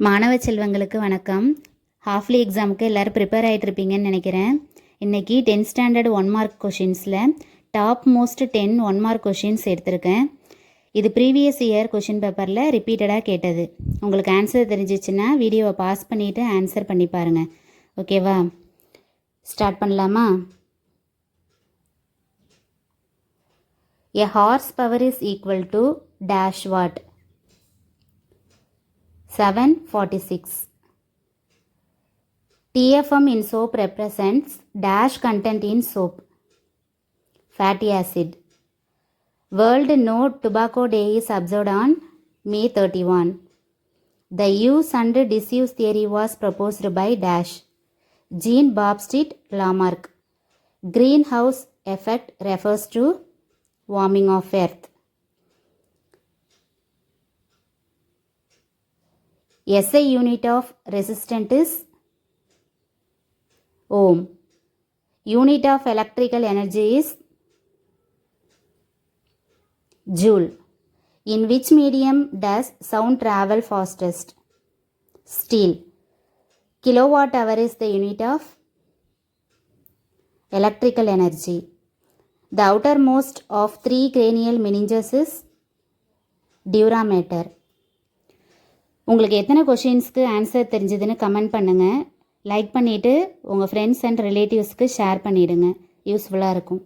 மாணவ செல்வங்களுக்கு வணக்கம். ஹாஃப்லி எக்ஸாமுக்கு எல்லோரும் ப்ரிப்பேர் ஆகிட்டு இருப்பீங்கன்னு நினைக்கிறேன். இன்றைக்கி 10th ஸ்டாண்டர்ட் 1 மார்க் கொஷின்ஸில் டாப் மோஸ்ட் 10 1 மார்க் கொஷின்ஸ் எடுத்திருக்கேன். இது ப்ரீவியஸ் இயர் கொஷின் பேப்பரில் ரிப்பீட்டடாக கேட்டது. உங்களுக்கு ஆன்சர் தெரிஞ்சிச்சுன்னா வீடியோவை பாஸ் பண்ணிவிட்டு ஆன்சர் பண்ணி பாருங்கள். ஓகேவா? ஸ்டார்ட் பண்ணலாமா? A horsepower is equal to dash watt. 746. TFM in soap represents dash content in soap. Fatty acid. World No Tobacco Day is observed on May 31. The use and disuse theory was proposed by dash. Jean Baptiste Lamarck. Greenhouse effect refers to warming of earth. SI unit of resistance is ohm. Unit of electrical energy is joule. In which medium does sound travel fastest? Steel. Kilowatt hour is the unit of electrical energy. The outermost of 3 cranial meninges is durameter. உங்களுக்கு எத்தனை கொஷின்ஸ்க்கு answer தெரிஞ்சதுன்னு comment பண்ணுங்கள். Like பண்ணிவிட்டு உங்கள் friends and ரிலேட்டிவ்ஸ்க்கு share பண்ணிவிடுங்க. யூஸ்ஃபுல்லாக இருக்கும்.